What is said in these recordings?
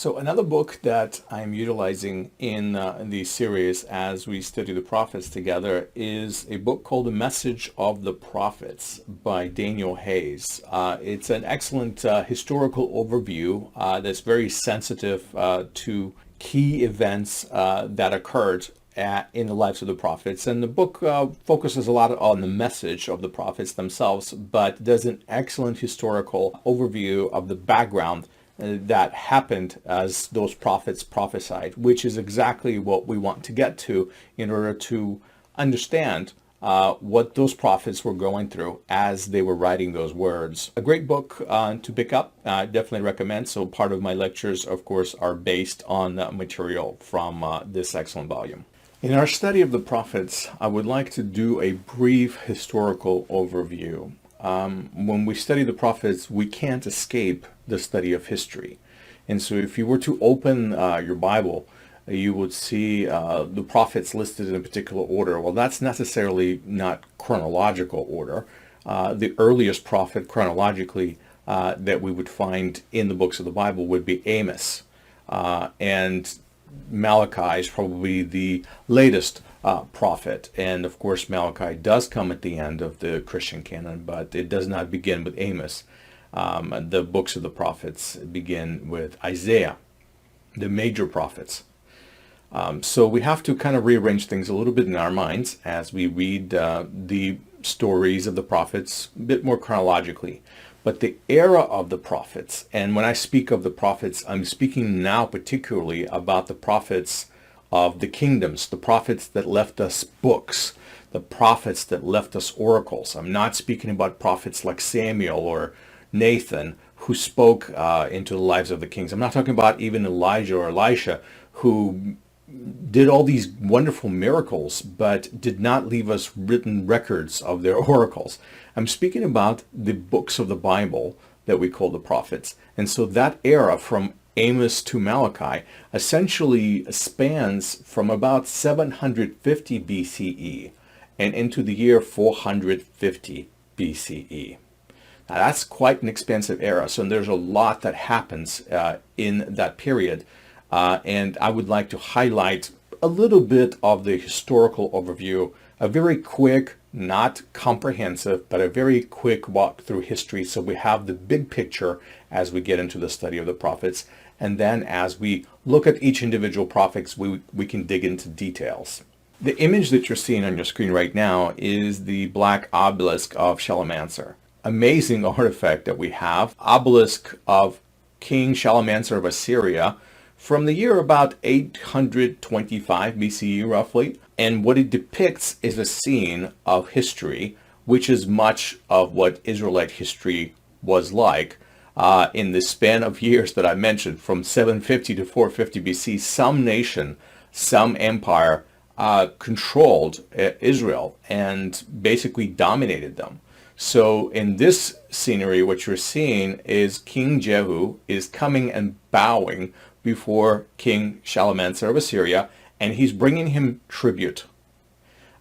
So another book that I'm utilizing in the series as we study the prophets together is a book called The Message of the Prophets by Daniel Hayes. It's an excellent historical overview that's very sensitive to key events that occurred in the lives of the prophets. And the book focuses a lot on the message of the prophets themselves, but does an excellent historical overview of the background that happened as those prophets prophesied, which is exactly what we want to get to in order to understand what those prophets were going through as they were writing those words. A great book to pick up, definitely recommend. So part of my lectures, of course, are based on material from this excellent volume. In our study of the prophets, I would like to do a brief historical overview. When we study the prophets, we can't escape the study of history. And so if you were to open your Bible, you would see the prophets listed in a particular order. Well, that's necessarily not chronological order. The earliest prophet chronologically that we would find in the books of the Bible would be Amos. And Malachi is probably the latest prophet, and of course Malachi does come at the end of the Christian canon, but it does not begin with Amos. The books of the prophets begin with Isaiah, the major prophets. So we have to kind of rearrange things a little bit in our minds as we read the stories of the prophets a bit more chronologically. But the era of the prophets, and when I speak of the prophets, I'm speaking now particularly about the prophets of the kingdoms, the prophets that left us books, the prophets that left us oracles. I'm not speaking about prophets like Samuel or Nathan who spoke into the lives of the kings. I'm not talking about even Elijah or Elisha who did all these wonderful miracles but did not leave us written records of their oracles. I'm speaking about the books of the Bible that we call the prophets. And so that era from Amos to Malachi essentially spans from about 750 BCE and into the year 450 BCE. Now that's quite an expansive era, so there's a lot that happens in that period. And I would like to highlight a little bit of the historical overview, a very quick, not comprehensive, but a very quick walk through history so we have the big picture as we get into the study of the prophets. And then as we look at each individual prophet, we can dig into details. The image that you're seeing on your screen right now is the black obelisk of Shalmaneser. Amazing artifact that we have. Obelisk of King Shalmaneser of Assyria from the year about 825 BCE roughly. And what it depicts is a scene of history, which is much of what Israelite history was like. In the span of years that I mentioned, from 750 to 450 BC, some nation, some empire controlled Israel and basically dominated them. So in this scenery, what you're seeing is King Jehu is coming and bowing before King Shalmaneser of Assyria, and he's bringing him tribute.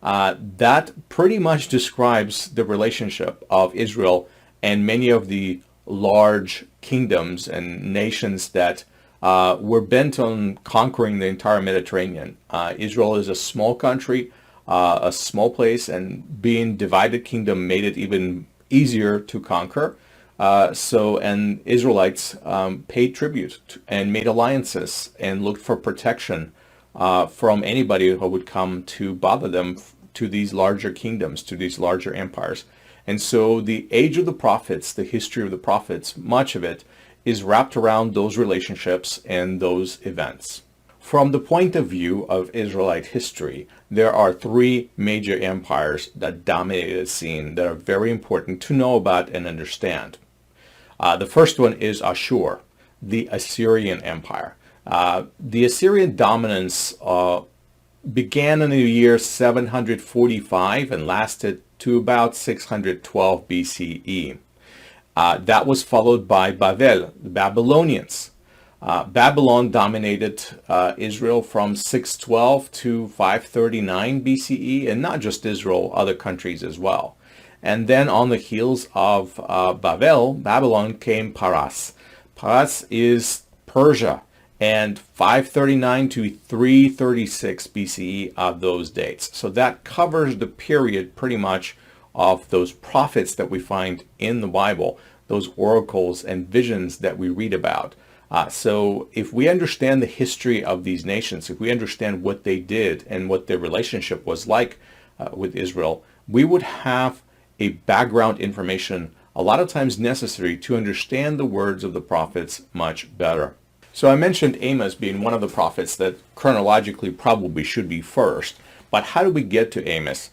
That pretty much describes the relationship of Israel and many of the large kingdoms and nations that were bent on conquering the entire Mediterranean. Israel is a small country, a small place, and being divided kingdom made it even easier to conquer. And Israelites paid tribute and made alliances and looked for protection from anybody who would come to bother them to these larger kingdoms, to these larger empires. And so the age of the prophets, the history of the prophets, much of it is wrapped around those relationships and those events. From the point of view of Israelite history, there are three major empires that dominated the scene that are very important to know about and understand. The first one is Ashur, the Assyrian Empire. The Assyrian dominance began in the year 745 and lasted to about 612 BCE. That was followed by Babel, the Babylonians. Babylon dominated Israel from 612 to 539 BCE, and not just Israel, other countries as well. And then on the heels of Babylon came Paras. Paras is Persia, and 539 to 336 BCE are those dates. So that covers the period pretty much of those prophets that we find in the Bible, those oracles and visions that we read about. So if we understand the history of these nations, if we understand what they did and what their relationship was like with Israel, we would have a background information a lot of times necessary to understand the words of the prophets much better. So I mentioned Amos being one of the prophets that chronologically probably should be first, but how do we get to Amos?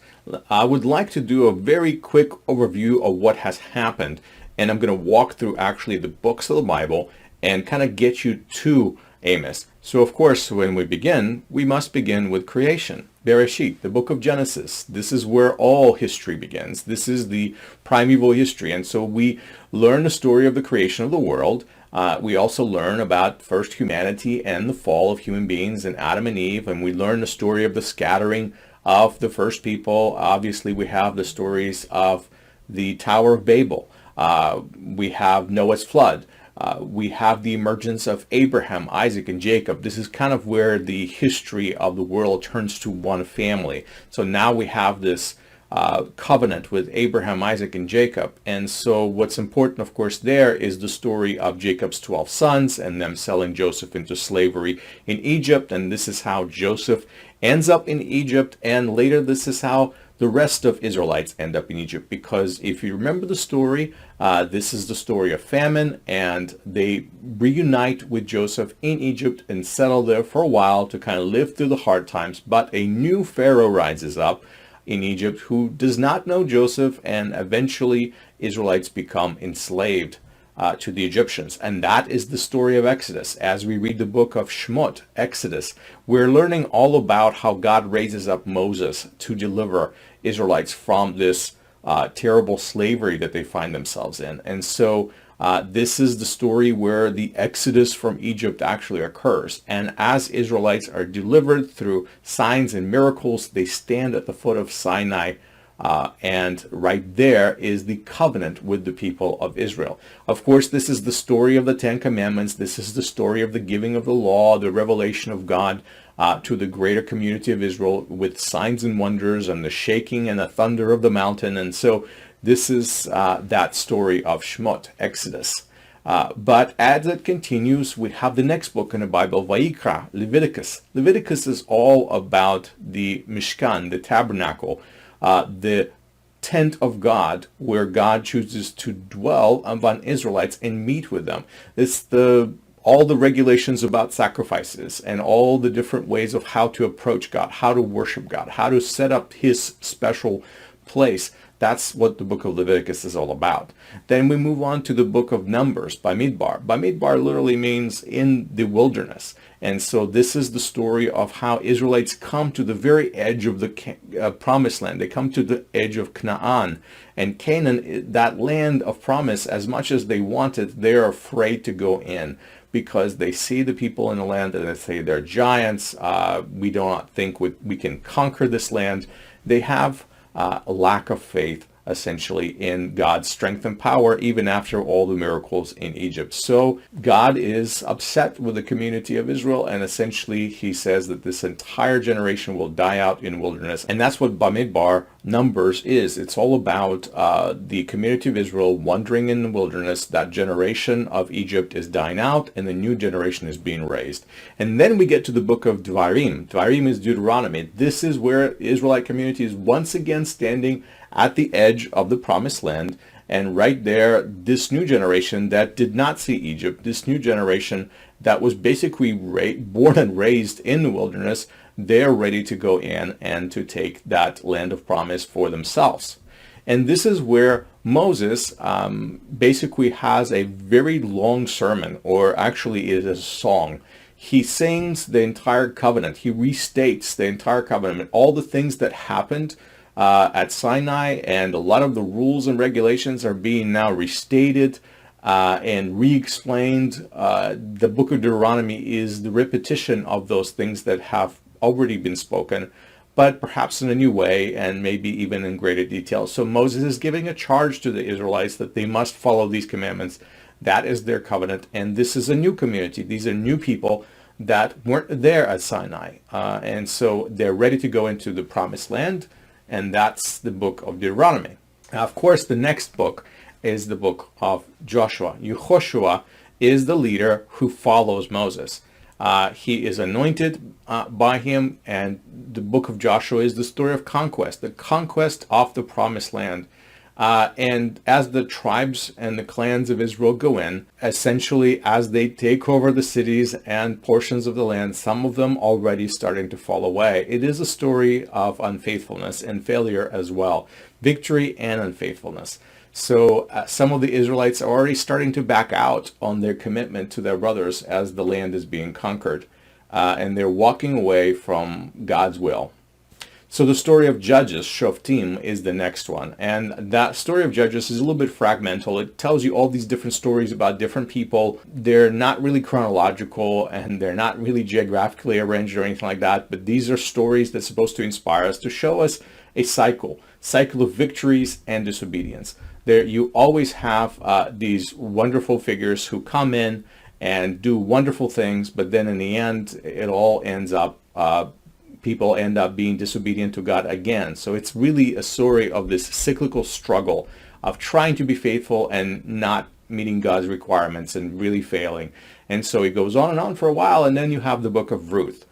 I would like to do a very quick overview of what has happened, and I'm going to walk through actually the books of the Bible and kind of get you to Amos. So of course, when we begin, we must begin with creation. Bereshit, the book of Genesis. This is where all history begins. This is the primeval history. And so we learn the story of the creation of the world. We also learn about first humanity and the fall of human beings and Adam and Eve. And we learn the story of the scattering of the first people. Obviously, we have the stories of the Tower of Babel. We have Noah's flood. We have the emergence of Abraham, Isaac, and Jacob. This is kind of where the history of the world turns to one family. So now we have this covenant with Abraham, Isaac, and Jacob. And so what's important, of course, there is the story of Jacob's 12 sons and them selling Joseph into slavery in Egypt. And this is how Joseph ends up in Egypt. And later, this is how the rest of Israelites end up in Egypt, because if you remember the story, this is the story of famine, and they reunite with Joseph in Egypt and settle there for a while to kind of live through the hard times. But a new Pharaoh rises up in Egypt who does not know Joseph, and eventually Israelites become enslaved to the Egyptians. And that is the story of Exodus. As we read the book of Shemot, Exodus, we're learning all about how God raises up Moses to deliver Israelites from this terrible slavery that they find themselves in. And so this is the story where the exodus from Egypt actually occurs. And as Israelites are delivered through signs and miracles, they stand at the foot of Sinai. And right there is the covenant with the people of Israel. Of course, this is the story of the Ten Commandments. This is the story of the giving of the law, the revelation of God to the greater community of Israel with signs and wonders and the shaking and the thunder of the mountain. And so this is that story of Shemot, Exodus. But as it continues, we have the next book in the Bible, Vayikra, Leviticus. Leviticus is all about the Mishkan, the tabernacle, the tent of God, where God chooses to dwell among Israelites and meet with them. It's all the regulations about sacrifices and all the different ways of how to approach God, how to worship God, how to set up his special place. That's what the book of Leviticus is all about. Then we move on to the book of Numbers, Bamidbar. Bamidbar literally means in the wilderness. And so this is the story of how Israelites come to the very edge of the promised land. They come to the edge of Canaan. And Canaan, that land of promise, as much as they want it, they're afraid to go in, because they see the people in the land and they say they're giants. We do not think we can conquer this land. They have a lack of faith, essentially, in God's strength and power, even after all the miracles in Egypt. So God is upset with the community of Israel, and essentially he says that this entire generation will die out in wilderness. And that's what Bamidbar, Numbers, is. It's all about the community of Israel wandering in the wilderness. That generation of Egypt is dying out, and the new generation is being raised. And then we get to the book of Dvarim. Dvarim is Deuteronomy. This is where the Israelite community is once again standing at the edge of the promised land. And right there, this new generation that did not see Egypt, this new generation that was basically born and raised in the wilderness, they're ready to go in and to take that land of promise for themselves. And this is where Moses basically has a very long sermon, or actually it is a song. He sings the entire covenant. He restates the entire covenant, all the things that happened at Sinai, and a lot of the rules and regulations are being now restated and re-explained. The book of Deuteronomy is the repetition of those things that have already been spoken, but perhaps in a new way and maybe even in greater detail. So Moses is giving a charge to the Israelites that they must follow these commandments. That is their covenant, and this is a new community. These are new people that weren't there at Sinai. And so they're ready to go into the promised land, and that's the book of Deuteronomy. Now, of course, the next book is the book of Joshua. Yehoshua is the leader who follows Moses. He is anointed by him, and the book of Joshua is the story of conquest, the conquest of the promised land. And as the tribes and the clans of Israel go in, essentially as they take over the cities and portions of the land, some of them already starting to fall away. It is a story of unfaithfulness and failure as well, victory and unfaithfulness. So some of the Israelites are already starting to back out on their commitment to their brothers as the land is being conquered, and they're walking away from God's will. So the story of Judges, Shoftim, is the next one. And that story of Judges is a little bit fragmental. It tells you all these different stories about different people. They're not really chronological, and they're not really geographically arranged or anything like that. But these are stories that's supposed to inspire us, to show us a cycle of victories and disobedience. There, you always have these wonderful figures who come in and do wonderful things, but then in the end, it all ends up people end up being disobedient to God again. So it's really a story of this cyclical struggle of trying to be faithful and not meeting God's requirements and really failing. And so it goes on and on for a while, and then you have the book of Ruth.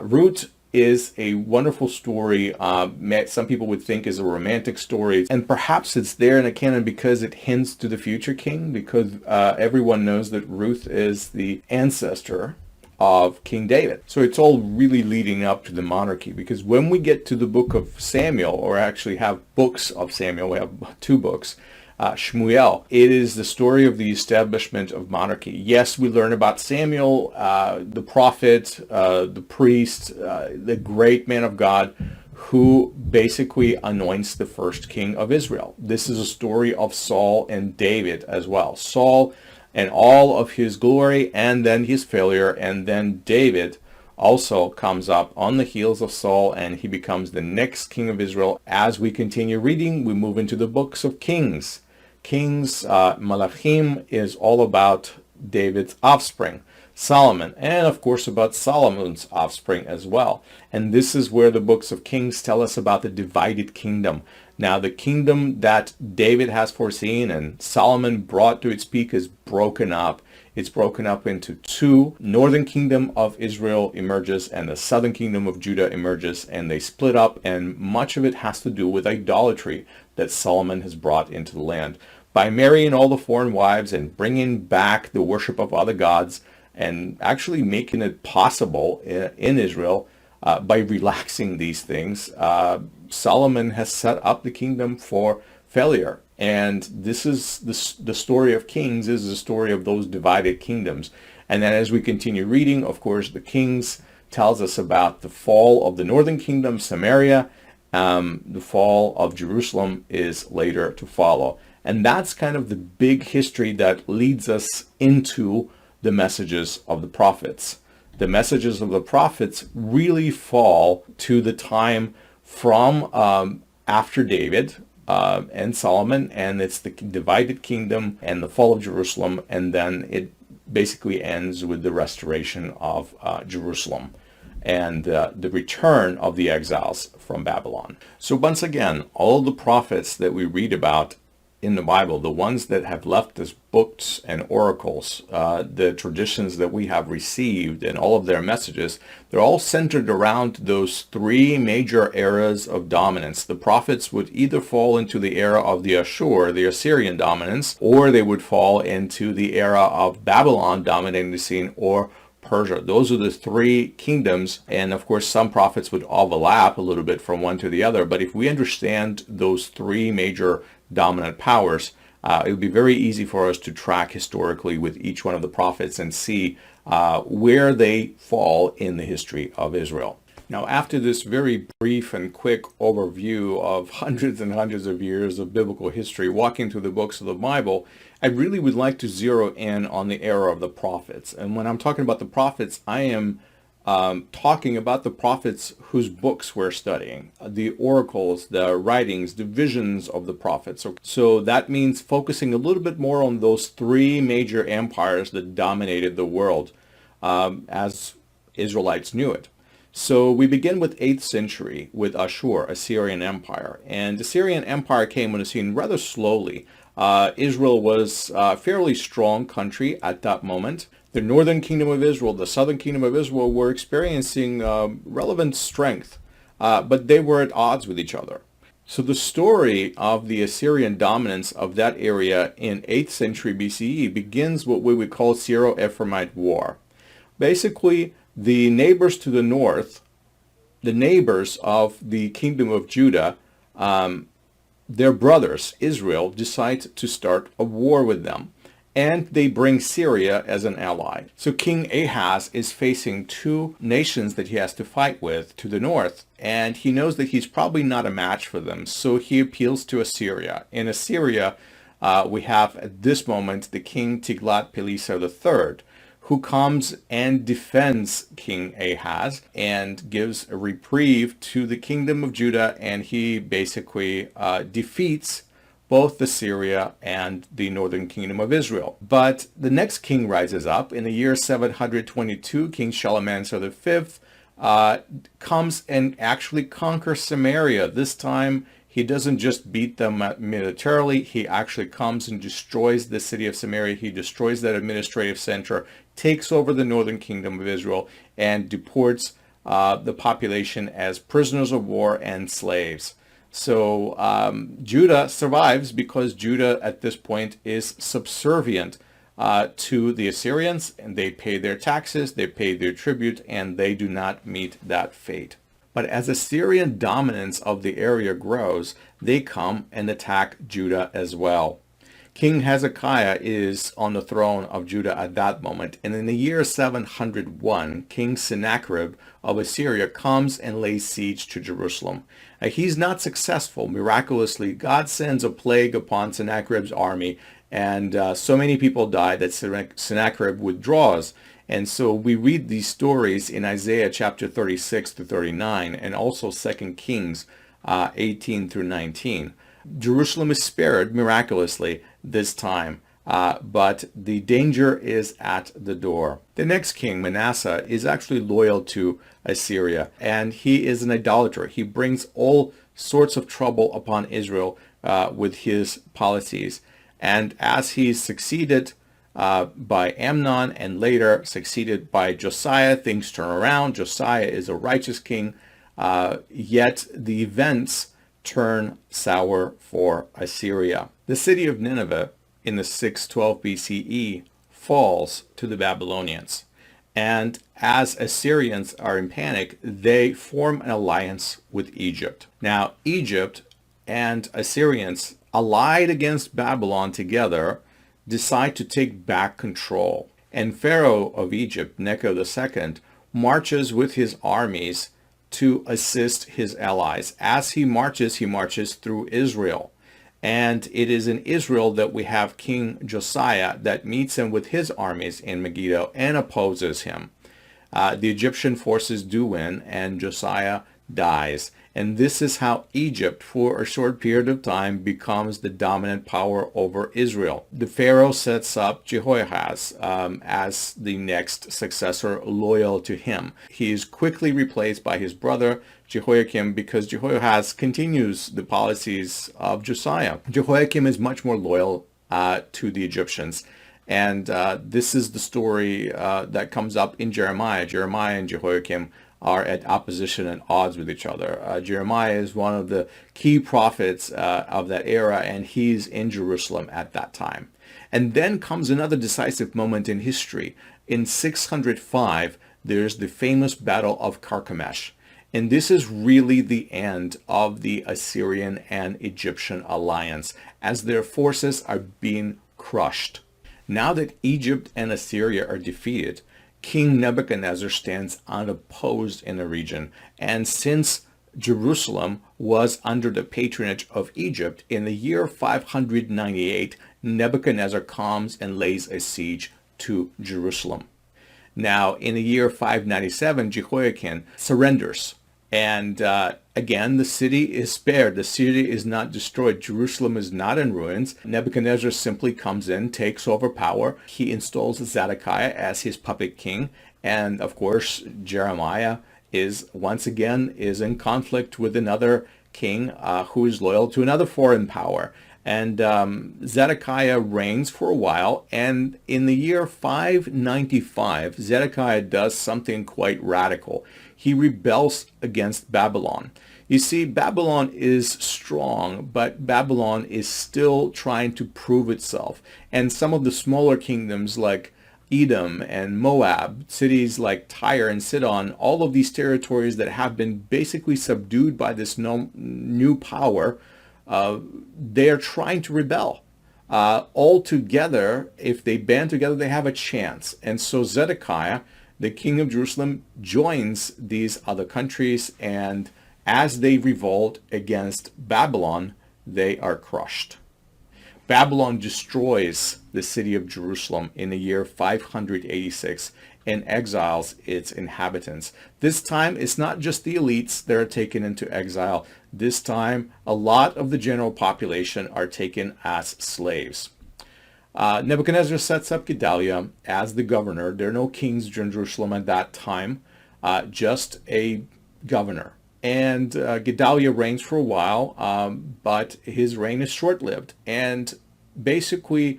Ruth is a wonderful story. Some people would think is a romantic story, and perhaps it's there in the canon because it hints to the future king, because everyone knows that Ruth is the ancestor of King David. So it's all really leading up to the monarchy, because when we get to the book of Samuel, or actually have books of Samuel, we have two books, Shmuel, it is the story of the establishment of monarchy. Yes, we learn about Samuel, the prophet, the priest, the great man of God, who basically anoints the first king of Israel. This is a story of Saul and David as well. Saul and all of his glory, and then his failure, and then David also comes up on the heels of Saul, and he becomes the next king of Israel. As we continue reading, we move into the books of Kings. Kings, Malachim, is all about David's offspring, Solomon, and of course about Solomon's offspring as well. And this is where the books of Kings tell us about the divided kingdom. Now, the kingdom that David has foreseen and Solomon brought to its peak is broken up. It's broken up into two. Northern kingdom of Israel emerges, and the southern kingdom of Judah emerges, and they split up, and much of it has to do with idolatry that Solomon has brought into the land. By marrying all the foreign wives and bringing back the worship of other gods, and actually making it possible in Israel by relaxing these things, Solomon has set up the kingdom for failure. And this is the story of Kings is the story of those divided kingdoms. And then as we continue reading, of course, the Kings tells us about the fall of the northern kingdom, Samaria. The fall of Jerusalem is later to follow. And that's kind of the big history that leads us into the messages of the prophets. The messages of the prophets really fall to the time from after David and Solomon, and it's the divided kingdom and the fall of Jerusalem, and then it basically ends with the restoration of Jerusalem and the return of the exiles from Babylon. So once again, all the prophets that we read about in the Bible, the ones that have left us books and oracles, the traditions that we have received and all of their messages, they're all centered around those three major eras of dominance. The prophets would either fall into the era of the Assyrian dominance, or they would fall into the era of Babylon dominating the scene, or Persia. Those are the three kingdoms, and of course some prophets would overlap a little bit from one to the other, but if we understand those three major dominant powers, it would be very easy for us to track historically with each one of the prophets and see where they fall in the history of Israel. Now, after this very brief and quick overview of hundreds and hundreds of years of biblical history, walking through the books of the Bible, I really would like to zero in on the era of the prophets. And when I'm talking about the prophets, I am talking about the prophets whose books we're studying, the oracles, the writings, the visions of the prophets. So that means focusing a little bit more on those three major empires that dominated the world. As Israelites knew it. So we begin with 8th century with Ashur, Assyrian Empire. And the Assyrian Empire came on the scene rather slowly. Israel was a fairly strong country at that moment. The northern kingdom of Israel, the southern kingdom of Israel were experiencing relevant strength, but they were at odds with each other. So the story of the Assyrian dominance of that area in 8th century BCE begins what we would call Syro-Ephraimite War. Basically, the neighbors to the north, the neighbors of the kingdom of Judah, their brothers, Israel, decide to start a war with them. And they bring Syria as an ally. So King Ahaz is facing two nations that he has to fight with to the north, and he knows that he's probably not a match for them. So he appeals to Assyria. In Assyria, we have at this moment the king Tiglath-Pileser III, who comes and defends King Ahaz and gives a reprieve to the kingdom of Judah, and he basically defeats both Assyria and the northern kingdom of Israel. But the next king rises up. In the year 722, King Shalmaneser V comes and actually conquers Samaria. This time, he doesn't just beat them militarily. He actually comes and destroys the city of Samaria. He destroys that administrative center, takes over the northern kingdom of Israel, and deports the population as prisoners of war and slaves. So Judah survives because Judah at this point is subservient to the Assyrians, and they pay their taxes, they pay their tribute, and they do not meet that fate. But as Assyrian dominance of the area grows, they come and attack Judah as well. King Hezekiah is on the throne of Judah at that moment, and in the year 701, King Sennacherib of Assyria comes and lays siege to Jerusalem. He's not successful. Miraculously, God sends a plague upon Sennacherib's army, and so many people die that Sennacherib withdraws. And so we read these stories in Isaiah chapter 36 to 39, and also 2 Kings 18 through 19. Jerusalem is spared miraculously this time, but the danger is at the door. The next king, Manasseh, is actually loyal to Assyria, and he is an idolater. He brings all sorts of trouble upon Israel with his policies. And as he's succeeded by Amnon and later succeeded by Josiah, things turn around. Josiah is a righteous king, yet the events turn sour for Assyria. The city of Nineveh in the 612 BCE falls to the Babylonians. And as Assyrians are in panic, they form an alliance with Egypt. Now, Egypt and Assyrians, allied against Babylon together, decide to take back control. And Pharaoh of Egypt, Necho II, marches with his armies to assist his allies. As he marches through Israel. And it is in Israel that we have King Josiah that meets him with his armies in Megiddo and opposes him. The Egyptian forces do win, and Josiah dies. And this is how Egypt, for a short period of time, becomes the dominant power over Israel. The Pharaoh sets up Jehoahaz as the next successor loyal to him. He is quickly replaced by his brother Jehoiakim because Jehoahaz continues the policies of Josiah. Jehoiakim is much more loyal to the Egyptians. And this is the story that comes up in Jeremiah. Jeremiah and Jehoiakim are at opposition and odds with each other. Jeremiah is one of the key prophets of that era, and he's in Jerusalem at that time. And then comes another decisive moment in history. In 605, there's the famous Battle of Carchemish. And this is really the end of the Assyrian and Egyptian alliance, as their forces are being crushed. Now that Egypt and Assyria are defeated, King Nebuchadnezzar stands unopposed in the region. And since Jerusalem was under the patronage of Egypt, in the year 598, Nebuchadnezzar comes and lays a siege to Jerusalem. Now, in the year 597, Jehoiakim surrenders, And again, the city is spared. The city is not destroyed. Jerusalem is not in ruins. Nebuchadnezzar simply comes in, takes over power. He installs Zedekiah as his puppet king. And of course, Jeremiah is once again in conflict with another king who is loyal to another foreign power. And Zedekiah reigns for a while, and in the year 595, Zedekiah does something quite radical. He rebels against Babylon. You see, Babylon is strong, but Babylon is still trying to prove itself. And some of the smaller kingdoms like Edom and Moab, cities like Tyre and Sidon, all of these territories that have been basically subdued by this new power, they are trying to rebel. All together, if they band together, they have a chance. And so Zedekiah, the king of Jerusalem, joins these other countries, and as they revolt against Babylon, they are crushed. Babylon destroys the city of Jerusalem in the year 586 and exiles its inhabitants. This time, it's not just the elites that are taken into exile. This time, a lot of the general population are taken as slaves. Nebuchadnezzar sets up Gedaliah as the governor. There are no kings in Jerusalem at that time, just a governor. And Gedaliah reigns for a while, but his reign is short-lived. And basically,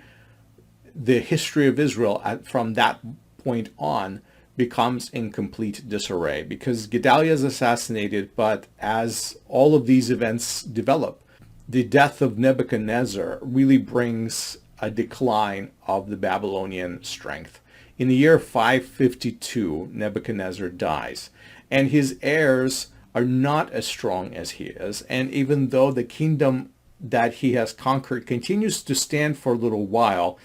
the history of Israel from that point on becomes in complete disarray because Gedaliah is assassinated, but as all of these events develop, the death of Nebuchadnezzar really brings a decline of the Babylonian strength. In the year 552, Nebuchadnezzar dies, and his heirs are not as strong as he is. And even though the kingdom that he has conquered continues to stand for a little while,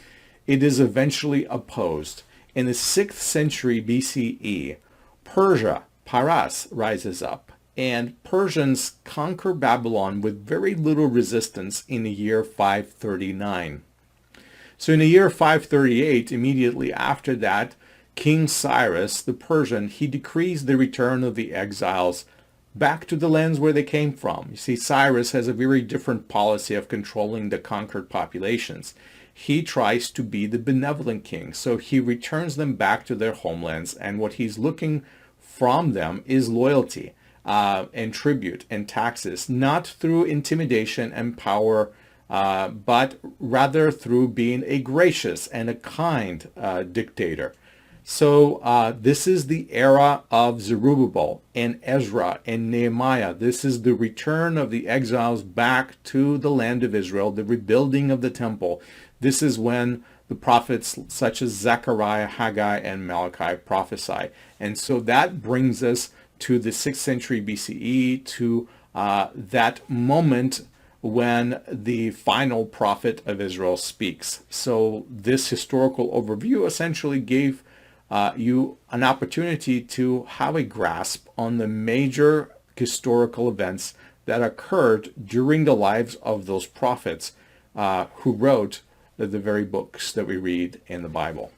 it is eventually opposed. In the 6th century BCE, Persia, Paras, rises up, and Persians conquer Babylon with very little resistance in the year 539. So in the year 538, immediately after that, King Cyrus, the Persian, he decrees the return of the exiles back to the lands where they came from. You see, Cyrus has a very different policy of controlling the conquered populations. He tries to be the benevolent king, so he returns them back to their homelands, and what he's looking from them is loyalty and tribute and taxes, not through intimidation and power, but rather through being a gracious and a kind dictator. So this is the era of Zerubbabel and Ezra and Nehemiah. This is the return of the exiles back to the land of Israel, the rebuilding of the temple. This is when the prophets such as Zechariah, Haggai, and Malachi prophesy. And so that brings us to the 6th century BCE, to that moment when the final prophet of Israel speaks. So this historical overview essentially gave you an opportunity to have a grasp on the major historical events that occurred during the lives of those prophets who wrote the very books that we read in the Bible.